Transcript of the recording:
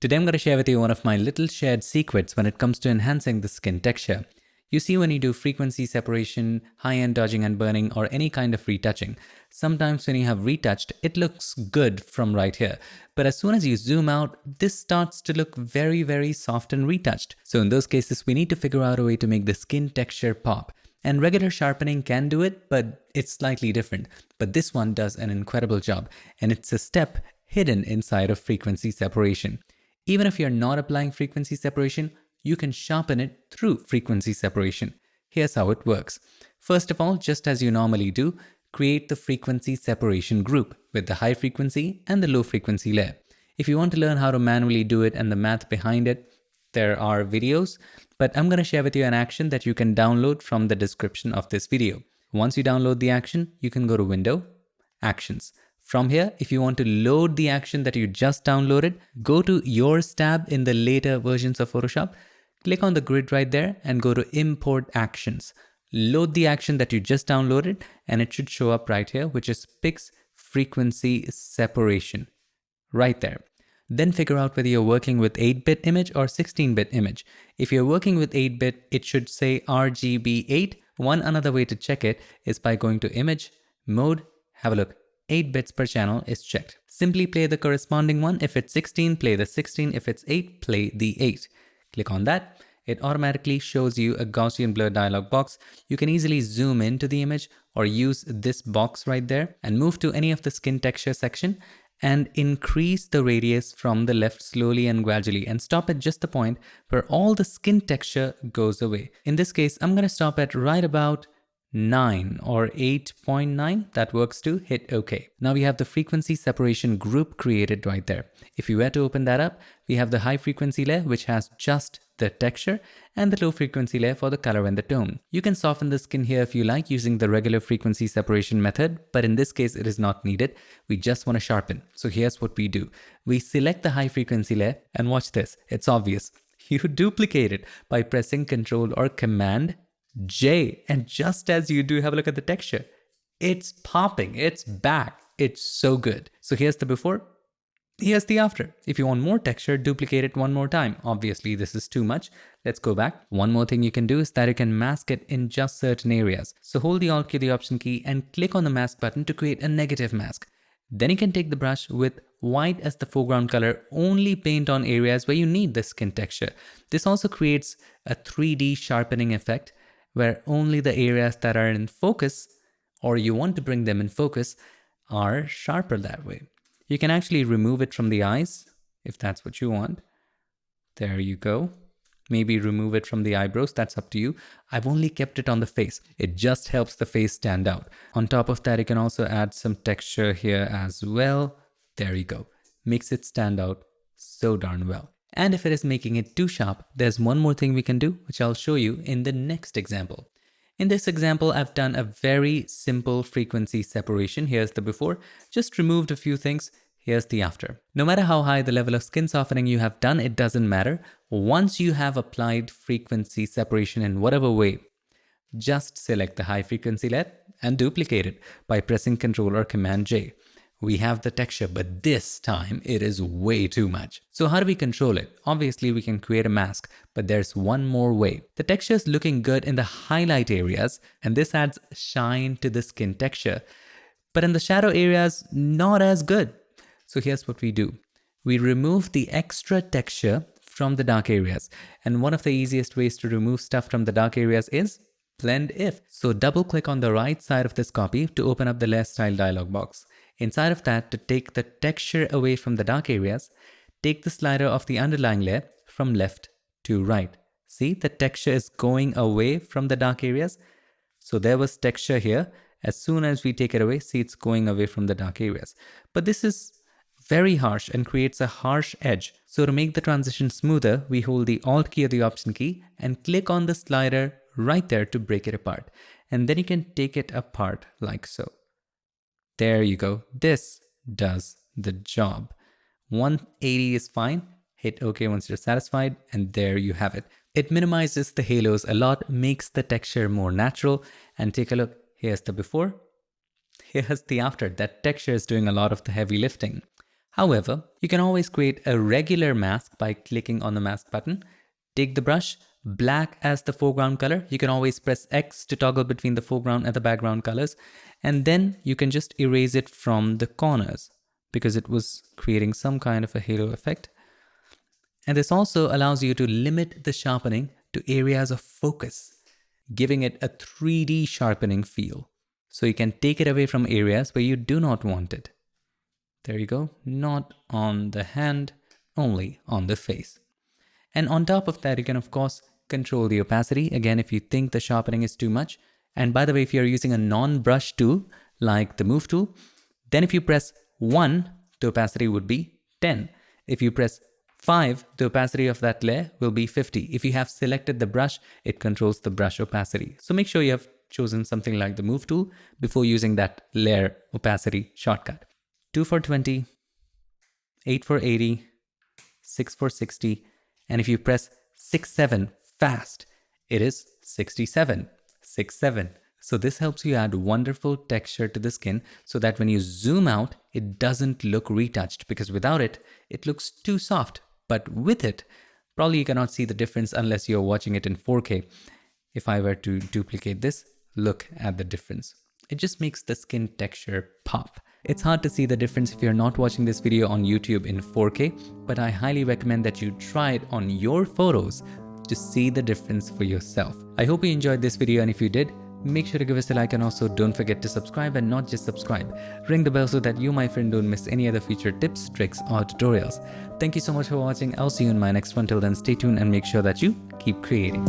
Today I'm going to share with you one of my little shared secrets when it comes to enhancing the skin texture. You see, when you do frequency separation, high-end dodging and burning, or any kind of retouching, sometimes when you have retouched, it looks good from right here. But as soon as you zoom out, this starts to look very, very soft and retouched. So in those cases, we need to figure out a way to make the skin texture pop. And regular sharpening can do it, but it's slightly different. But this one does an incredible job, and it's a step hidden inside of frequency separation. Even if you're not applying frequency separation, you can sharpen it through frequency separation. Here's how it works. First of all, just as you normally do, create the frequency separation group with the high frequency and the low frequency layer. If you want to learn how to manually do it and the math behind it, there are videos, but I'm going to share with you an action that you can download from the description of this video. Once you download the action, you can go to Window, Actions. From here, if you want to load the action that you just downloaded, go to Yours tab in the later versions of Photoshop, click on the grid right there and go to Import Actions. Load the action that you just downloaded and it should show up right here, which is Pix Frequency Separation. Right there. Then figure out whether you're working with 8-bit image or 16-bit image. If you're working with 8-bit, it should say RGB8. One another way to check it is by going to Image, Mode, have a look. 8 bits per channel is checked. Simply play the corresponding one. If it's 16, play the 16. If it's 8, play the 8. Click on that. It automatically shows you a Gaussian blur dialog box. You can easily zoom into the image or use this box right there and move to any of the skin texture section and increase the radius from the left slowly and gradually and stop at just the point where all the skin texture goes away. In this case, I'm going to stop at right about 9 or 8.9, that works too, hit OK. Now we have the frequency separation group created right there. If you were to open that up, we have the high frequency layer which has just the texture and the low frequency layer for the color and the tone. You can soften the skin here if you like using the regular frequency separation method, but in this case it is not needed. We just want to sharpen. So here's what we do. We select the high frequency layer and watch this, it's obvious. You duplicate it by pressing Ctrl or Command J, and just as you do, have a look at the texture. It's popping, it's back, it's so good. So here's the before, here's the after. If you want more texture, duplicate it one more time. Obviously this is too much. Let's go back. One more thing you can do is that you can mask it in just certain areas. So hold the Alt key, the Option key, and click on the mask button to create a negative mask. Then you can take the brush with white as the foreground color, only paint on areas where you need the skin texture. This also creates a 3D sharpening effect, where only the areas that are in focus, or you want to bring them in focus, are sharper that way. You can actually remove it from the eyes, if that's what you want. There you go. Maybe remove it from the eyebrows, that's up to you. I've only kept it on the face. It just helps the face stand out. On top of that, you can also add some texture here as well. There you go. Makes it stand out so darn well. And if it is making it too sharp, there's one more thing we can do, which I'll show you in the next example. In this example, I've done a very simple frequency separation. Here's the before, just removed a few things. Here's the after. No matter how high the level of skin softening you have done, it doesn't matter. Once you have applied frequency separation in whatever way, just select the high frequency layer and duplicate it by pressing Ctrl or Command J. We have the texture, but this time it is way too much. So how do we control it? Obviously we can create a mask, but there's one more way. The texture is looking good in the highlight areas, and this adds shine to the skin texture. But in the shadow areas, not as good. So here's what we do. We remove the extra texture from the dark areas. And one of the easiest ways to remove stuff from the dark areas is Blend If. So double click on the right side of this copy to open up the Layer Style dialog box. Inside of that, to take the texture away from the dark areas, take the slider of the underlying layer from left to right. See, the texture is going away from the dark areas. So there was texture here. As soon as we take it away, see, it's going away from the dark areas. But this is very harsh and creates a harsh edge. So to make the transition smoother, we hold the Alt key or the Option key and click on the slider right there to break it apart. And then you can take it apart like so. There you go. This does the job. 180 is fine. Hit OK once you're satisfied, and there you have it. It minimizes the halos a lot, makes the texture more natural, and take a look. Here's the before. Here's the after. That texture is doing a lot of the heavy lifting. However, you can always create a regular mask by clicking on the mask button. Take the brush, black as the foreground color. You can always press X to toggle between the foreground and the background colors. And then you can just erase it from the corners because it was creating some kind of a halo effect. And this also allows you to limit the sharpening to areas of focus, giving it a 3D sharpening feel. So you can take it away from areas where you do not want it. There you go, not on the hand, only on the face. And on top of that, you can of course control the opacity. Again, if you think the sharpening is too much. And by the way, if you're using a non-brush tool like the move tool, then if you press 1, the opacity would be 10. If you press 5, the opacity of that layer will be 50. If you have selected the brush, it controls the brush opacity. So make sure you have chosen something like the move tool before using that layer opacity shortcut. 2 for 20, 8 for 80, 6 for 60, and if you press 6-7 fast, it is 67, 6-7. So this helps you add wonderful texture to the skin so that when you zoom out, it doesn't look retouched, because without it, it looks too soft. But with it, probably you cannot see the difference unless you're watching it in 4K. If I were to duplicate this, look at the difference. It just makes the skin texture pop. It's hard to see the difference if you're not watching this video on YouTube in 4K, but I highly recommend that you try it on your photos to see the difference for yourself. I hope you enjoyed this video, and if you did, make sure to give us a like, and also don't forget to subscribe, and not just subscribe. Ring the bell so that you, my friend, don't miss any other future tips, tricks or tutorials. Thank you so much for watching. I'll see you in my next one. Till then, stay tuned and make sure that you keep creating.